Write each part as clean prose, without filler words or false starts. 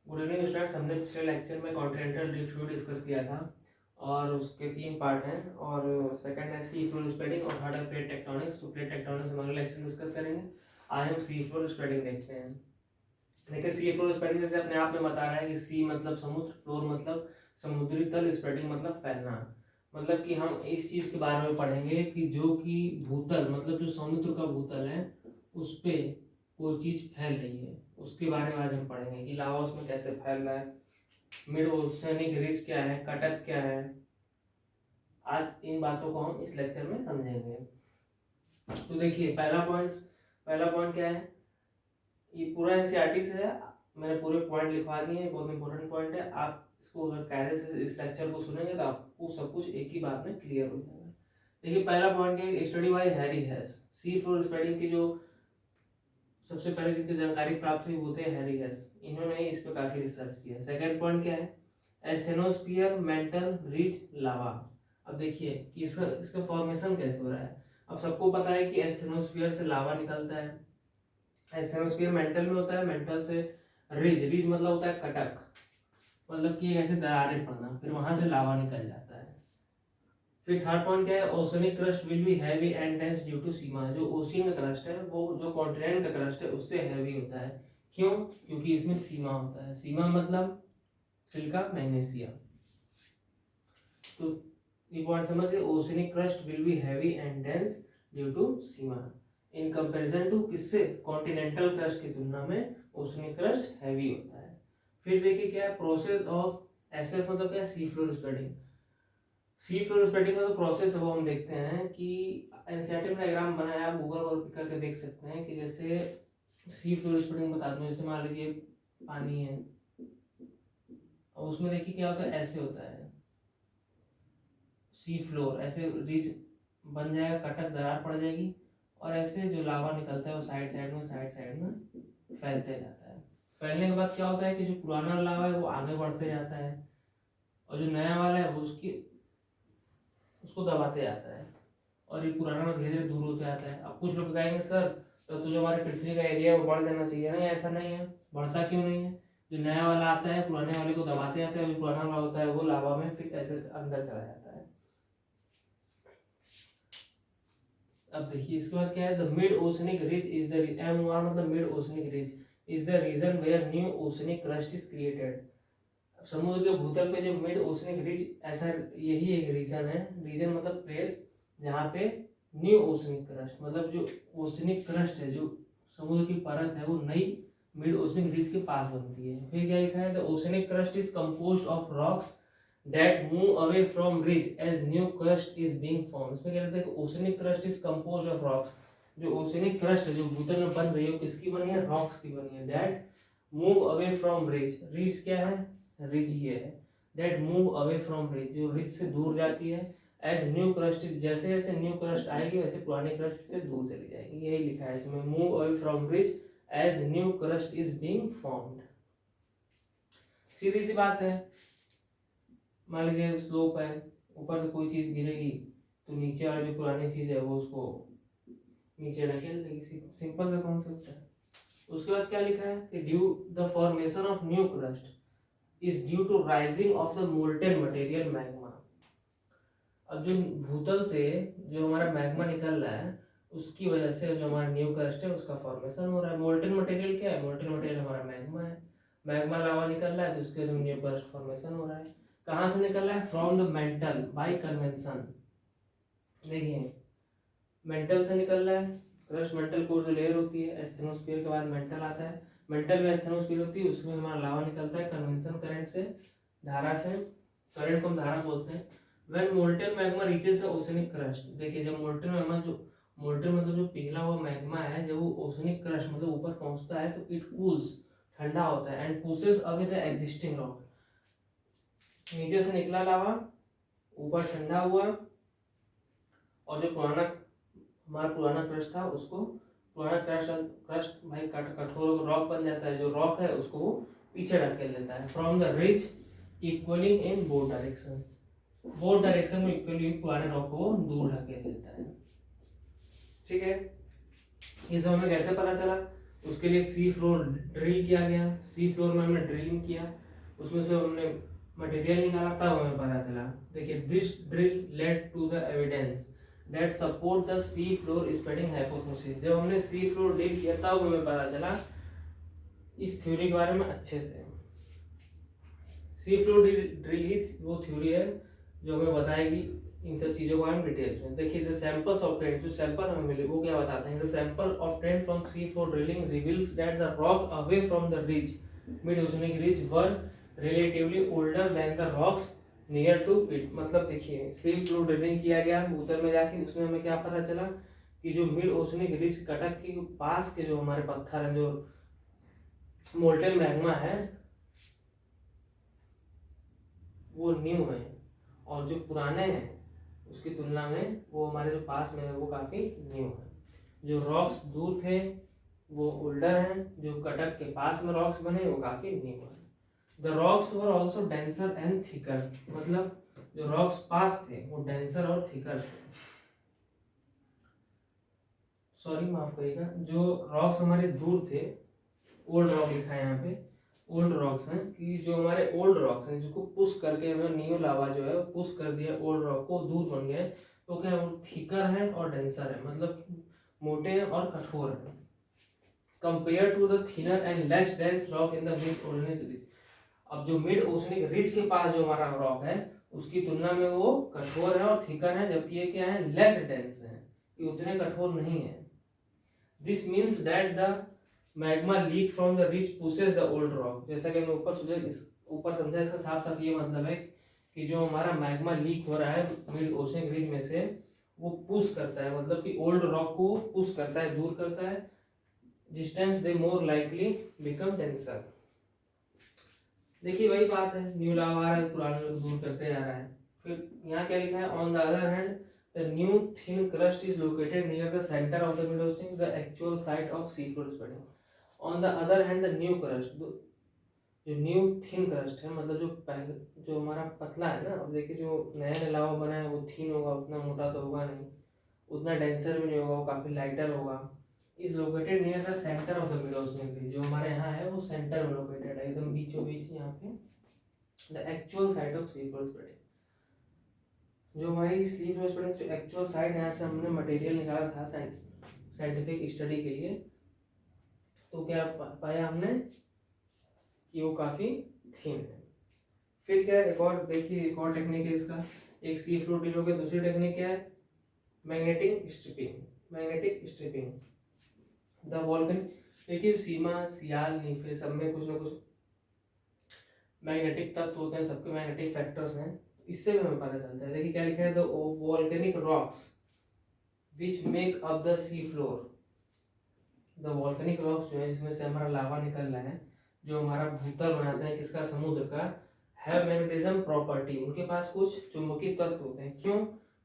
Good evening students. हमने पिछले lecture में कॉन्टिनेंटल ड्रिफ्ट फ्लूइड डिस्कस किया था और उसके 3 पार्ट हैं और सेकंड है सी फ्लोर स्प्रेडिंग और थर्ड है प्लेट टेक्टोनिक्स। तो प्लेट टेक्टोनिक्स हम अगले लेक्चर में डिस्कस करेंगे। आज हम सी फ्लोर स्प्रेडिंग देखते हैं। देखिए सी फ्लोर स्प्रेडिंग जैसे अपने आप में बता रहा है कि सी मतलब समुद्र, फ्लोर मतलब समुद्री तल, स्प्रेडिंग मतलब फैलना। मतलब कि हम इस चीज के बारे में पढ़ेंगे कि जो कि भूतल मतलब जो समुद्र का भूतल है उस पे कोई चीज फैल रही है, उसके बारे में आज हम पढ़ेंगे कि लावा उसमें कैसे फैल रहा है, मिड ओशनिक रिज क्या है, कटक क्या है। आज इन बातों को हम इस लेक्चर में समझेंगे। तो देखिए पहला पॉइंट क्या है, ये पूरा एनसीईआरटी से है, मैंने पूरे पॉइंट लिखवा दिए, बहुत इंपॉर्टेंट पॉइंट है। आप इसको अगर कायदे से इस लेक्चर को सुनेंगे तो आपको सब कुछ एक ही बात में क्लियर हो जाएगा। देखिए पहला पॉइंट क्या है, स्टडी बाय हैरी हेस। सी फ्लोर स्प्रेडिंग की जो सबसे पहले जिनकी जानकारी प्राप्त हुई वो थे हैरी हेस, इन्होंने इस पर काफी रिसर्च किया। सेकंड पॉइंट क्या है, एस्थेनोस्फीयर मेंटल रिच लावा। अब देखिए कि इसका फॉर्मेशन कैसे हो रहा है। अब सबको पता है कि एस्थेनोस्फीयर से लावा निकलता है, एस्थेनोस्फीयर मेंटल में होता है, मेंटल से रिज मतलब होता है कटक, मतलब कि ऐसे दरारें पड़ना, फिर वहां से लावा निकल जाता है। फिर थर्ड पॉइंट क्या है, oceanic crust will be heavy and dense due to sima. जो ओशियन का क्रस्ट है वो जो कॉन्टिनेंट का क्रस्ट है उससे हैवी होता है। क्यों? क्योंकि इसमें सीमा होता है। सीमा मतलब सिलिका मैग्नीशिया। तो ये पॉइंट समझ गए, oceanic crust will be heavy and dense due to sima in comparison to किससे, कॉन्टिनेंटल क्रस्ट की तुलना में ओशनिक क्रस्ट हैवी होता है। फिर देखिए क्या है, प्रोसेस ऑफ एसएफ मतलब क्या है, सी फ्लोर स्प्रेडिंग। सी फ्लोर स्प्रेडिंग का जो प्रोसेस है वो हम देखते हैं कि एनसीईआरटी में डायग्राम बनाया, आप गूगल पर करके देख सकते हैं कि जैसे सी फ्लोर स्प्रेडिंग बता दूं, जैसे मान लीजिए पानी है और उसमें देखिए क्या होता है, ऐसे होता है सी फ्लोर, ऐसे रिज बन जाएगा, कटक दरार पड़ जाएगी और ऐसे जो लावा निकलता है वो साइड साइड में फैलते जाता है। फैलने के बाद क्या होता है कि जो पुराना लावा है वो आगे बढ़ते जाता है और जो नया वाला है वो उसको दबाते जाता है और ये पुराना धीरे धीरे दूर होते जाता है। अब कुछ लोग कहेंगे सर तो जो हमारे पृथ्वी का एरिया है वो बढ़ जाना चाहिए। नहीं, ऐसा नहीं है। बढ़ता क्यों नहीं है, जो नया वाला आता है पुराने वाले को दबाते जाता है, जो पुराना वाला होता है वो लावा में फिर ऐसे अंदर चला जाता है। अब देखिए इसके बाद क्या है, the mid oceanic ridge is the MOR मतलब mid oceanic ridge is the region where new oceanic crust is created. समुद्र के भूतल पे जो मिड ओशनिक रिज, ऐसा यही एक रीजन है। रीजन मतलब प्लेस जहाँ पे न्यू ओशनिक क्रस्ट मतलब जो ओशनिक क्रस्ट है, जो समुद्र की परत है वो नई मिड ओशनिक रिज के पास बनती है। फिर क्या लिखा है, the oceanic crust is composed of rocks that move away from ridge as new crust is being formed। इसमें क्या कहते हैं, oceanic crust is composed of rocks। जो ओशनिक क्रस्ट है जो भूतल में बन रही है वो किसकी बनी है, रॉक्स की बनी है। that move away from ridge, ridge क्या है, ridge ये है। that move away from ridge, जो ridge से दूर जाती है। as new crust, जैसे जैसे न्यू क्रस्ट आएगी वैसे पुरानी क्रस्ट से दूर चली जाएगी। यही लिखा है इसमें, move away from ridge as new crust is being formed। सीधी सी बात है, मान लीजिए स्लोप है, ऊपर से कोई चीज गिरेगी तो नीचे वाली जो पुरानी चीज है वो उसको नीचे ढकेल देगी। सिंपल सा कॉन्सेप्ट है। उसके बाद क्या लिखा है कि due the formation of new crust is due to rising of the molten material magma. अब जो भूतल से जो हमारा मैग्मा निकल रहा है उसकी वजह से जो हमारा न्यू क्रस्ट है उसका फॉर्मेशन हो रहा है। मोल्टेन मटेरियल क्या है, मोल्टेन मटेरियल हमारा मैग्मा है। मैग्मा लावा निकल रहा है तो उसके वजह से न्यू क्रस्ट फॉर्मेशन हो रहा है। कहाँ से निकल रहा है, from the mental bye convention. देखिए मेंटल से निकल रहा है, क्रस्ट मेंटल कोर जो लेयर होती है, एस्थेनोस्फीयर के बाद मेंटल आता है, मेंटल में एस्थेनोस्फीयर होती है, उसमें हमारा लावा निकलता है कन्वेंशन करंट से, धारा से। करंट को हम धारा बोलते हैं। When molten magma reaches the oceanic crust, देखिए जब मोल्टेन मैग्मा जो मोल्टेन मतलब जो पिघला हुआ मैग्मा है, जब वो ओशनिक क्रस्ट मतलब ऊपर पहुंचता है तो इट कूल्स, ठंडा होता है, and pushes away the existing rock. नीचे से निकला लावा, ऊपर ठंडा हुआ और जो हमारा पुराना क्रस्ट था उसको, पुराना क्रस्ट भाई कठोर रॉक बन जाता है। जो रॉक है उसको वो पीछे ढकेल देता है। From the ridge equalling in both direction, both direction में इक्वली पुराने रॉक को दूर ढकेल देता है। ठीक है, ये सब हमें कैसे पता चला, उसके लिए सी फ्लोर ड्रिल किया गया, सी फ्लोर में हमने ड्रिलिंग किया, उसमें से हमने मटेरियल निकाला, तब हमें पता चला। देखिए this drill led to the evidence that support the sea floor spreading hypothesis. जब हमने सी फ्लोर ड्रिल किया तब हमें पता चला इस थ्योरी के बारे में अच्छे से। सी फ्लोर ड्रिल ही वो थ्योरी है जो हमें बताएगी इन सब चीजों के बारे में डिटेल्स में। देखिए द सैंपल्स ऑब्टेन्ड, जो सैंपल हमें मिले वो क्या बताते हैं। The sample obtained from sea floor drilling reveals that the rock away from the ridge, mid oceanic ridge, were relatively older than the rocks near to it. मतलब देखिए सी floor drilling किया गया भूतल में जाके, उसमें हमें क्या पता चला कि जो मिड ओशनिक रिज कटक के पास के जो हमारे पत्थर हैं, जो मोल्टेन मैग्मा है वो न्यू है, और जो पुराने हैं उसकी तुलना में वो हमारे जो पास में है वो काफी न्यू है। जो रॉक्स दूर थे वो ओल्डर हैं, जो कटक के पास में रॉक्स बने वो काफी न्यू है। The rocks were also denser and thicker, मतलब जो रॉक्स पास थे वो डेंसर और थिकर थे। सॉरी माफ करिएगा, जो रॉक्स हमारे दूर थे, ओल्ड रॉक लिखा है यहाँ पे, ओल्ड रॉक्स हैं कि जो हमारे ओल्ड रॉक्स हैं जिसको पुश करके हमें न्यू लावा जो है पुश कर दिया ओल्ड रॉक को, दूर बन गए, तो क्या है वो थिकर है और डेंसर है, मतलब मोटे हैं और कठोर है। Compare to the thinner and less dense rock in the mid oceanic ridge. अब जो मिड ओशनिक रिज के पास जो हमारा रॉक है उसकी तुलना में वो कठोर है और थिकर है, जबकि ये क्या है लेस डेंस है, ये उतने कठोर नहीं है। This means that the magma leak from the ridge pushes the old rock. जैसा कि हमने ऊपर समझा, इसका साफ साफ ये मतलब है कि जो हमारा मैग्मा लीक हो रहा है मिड ओशनिक रिज में से वो पुश करता है, मतलब कि ओल्ड रॉक को पुश करता है, दूर करता है, डिस्टेंस दे मोर लाइकली बिकम डेंसर। देखिए वही बात है, न्यू लावा आ रहा है पुराने को दूर करते जा रहा है। फिर यहाँ क्या लिखा है, on the other hand the new thin crust is located near the centre of the mid ocean, the actual site of C floor spreading. On the other hand the new crust, जो new thin crust है, मतलब जो पहले जो हमारा पतला है ना, अब देखिए जो नया नया लावा बना है वो थिन होगा, उतना मोटा तो होगा नहीं, उतना डेंसर भी नहीं होगा, वो काफी लाइटर होगा। Is located near the centre of the mid oceanic ridge, जो हमारे यहाँ है वो सेंटर में लोकेटेड है, एकदम बीचों बीच यहाँ पे the actual site of C floor spreading. जो हमारी सी फ्लोर स्प्रेडिंग जो एक्चुअल साइट है, यहाँ से हमने मटेरियल निकाला था साइंटिफिक स्टडी के लिए, तो क्या पाया हमने कि वो काफी थिन है। फिर क्या है, एक और देखिए एक और टेक्निक है इसका, एक सी फ्लोर ड्रिल हो गया, दूसरी टेक्निक क्या है magnetic striping. Magnetic striping the वॉल्कन, देखिए सीमा सियाल नीफे सब में कुछ ना कुछ मैग्नेटिक तत्व होते हैं, सबके मैग्नेटिक फैक्टर्स हैं, इससे भी हमें पता चलता है। देखिए क्या लिखा है, the volcanic rocks which make up the sea floor. The volcanic rocks जो है जिसमें से हमारा लावा निकल रहा है, जो हमारा भूतल बनाते हैं किसका, समुद्र का, हैव मैग्नेटिज्म प्रॉपर्टी, उनके पास कुछ चुंबकीय तत्व होते हैं। क्यों,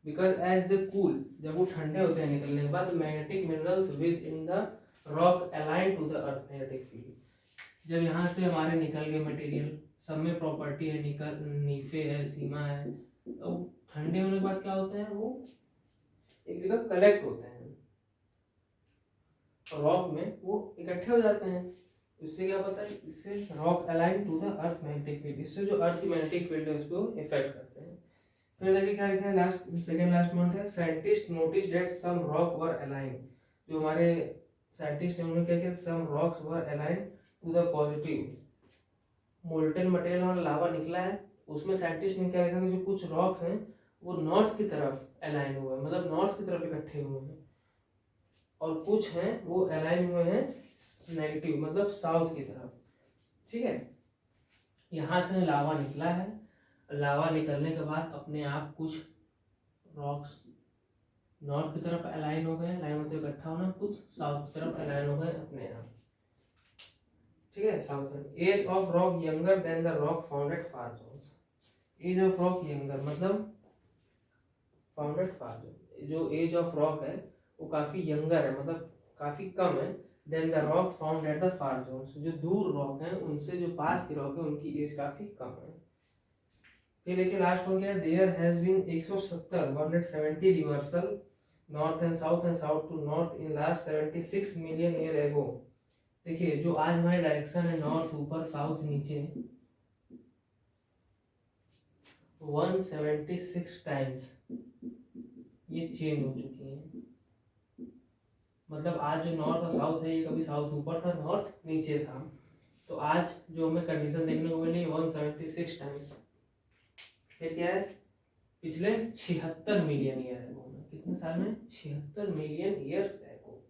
बिकॉज एज द कूल, जब वो ठंडे होते हैं निकलने के बाद, magnetic minerals within the rock align to the earth magnetic field. जब यहाँ से हमारे निकल गए मटेरियल, सब में प्रॉपर्टी है, निकल नीफे है, सीमा है, तो ठंडे होने के बाद क्या होते हैं, वो एक जगह कलेक्ट होते हैं रॉक में, वो इकट्ठे हो जाते हैं। इससे क्या पता है, इससे rock align to the earth magnetic field, इससे जो अर्थ की मैग्नेटिक फील्ड है उसको इफेक्ट करते हैं। फिर देखिए क्या लिखा है, लास्ट सेकंड लास्ट पॉइंट है, scientist notice that some rock were align. जो हमारे साइंटिस्ट ने उन्होंने क्या किया, some rocks were align to the positive. Molten material वाला लावा निकला है, उसमें साइंटिस्ट ने क्या लिखा कि जो कुछ रॉक्स हैं वो नॉर्थ की तरफ अलाइन हुए हैं, मतलब नॉर्थ की तरफ इकट्ठे हुए हैं, और कुछ हैं वो अलाइन हुए हैं नेगेटिव, मतलब साउथ की तरफ। ठीक है, यहाँ से लावा निकला है, लावा निकलने के बाद अपने आप कुछ रॉक्स नॉर्थ की तरफ अलाइन हो गए, अलाइन मतलब इकट्ठा होना, कुछ साउथ की तरफ अलाइन हो गए अपने आप। ठीक है, south. Age of rock younger than the rock founded far zones. Age of rock younger मतलब फाउंडेड फार जोन, जो एज ऑफ रॉक है वो काफी यंगर है, मतलब काफी कम है, than the rock found at the far zones. जो दूर रॉक है उनसे जो पास के रॉक है उनकी एज काफी कम है। फिर देखिए लास्ट वन क्या है, there has been 170 reversal north and south to north in last 76 million year ago. देखिए जो आज हमारी डायरेक्शन है नॉर्थ ऊपर साउथ नीचे 176 टाइम्स ये चेंज हो चुकी है। मतलब आज जो नॉर्थ और साउथ है ये कभी साउथ ऊपर था नॉर्थ नीचे था। तो आज जो हमें कंडीशन देखने को मिली 176 टाइम्स। फिर क्या है पिछले 76 मिलियन ईयर एगो में, कितने साल में 76 मिलियन ईयर्स एगो।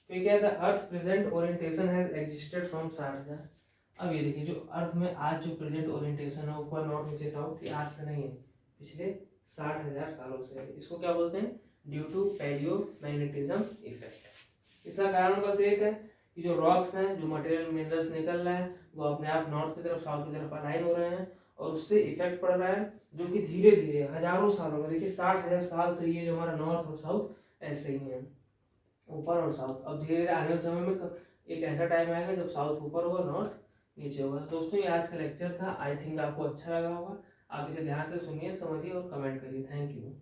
फिर क्या है earth present orientation has existed from 60,000। अब ये देखिए जो अर्थ में आज जो प्रेजेंट ओरिएंटेशन है ऊपर नॉर्थ नीचे साउथ ये आज से नहीं है, पिछले 60,000 सालों से है। इसको क्या बोलते हैं due to palaeomagnetism effect. इसका कारण बस एक है कि जो रॉक्स हैं जो मटेरियल मिनरल्स निकल रहे हैं वो अपने आप नॉर्थ की तरफ साउथ की तरफ अलाइन हो रहे हैं और उससे इफेक्ट पड़ रहा है जो कि धीरे धीरे हजारों सालों में, देखिए 60,000 साल से ये जो हमारा नॉर्थ और साउथ ऐसे ही है ऊपर और साउथ। अब धीरे धीरे आने वाले समय में एक ऐसा टाइम आएगा जब साउथ ऊपर होगा नॉर्थ नीचे होगा। दोस्तों ये आज का लेक्चर था, आई थिंक आपको अच्छा लगा होगा। आप इसे ध्यान से सुनिए समझिए और कमेंट करिए। Thank you.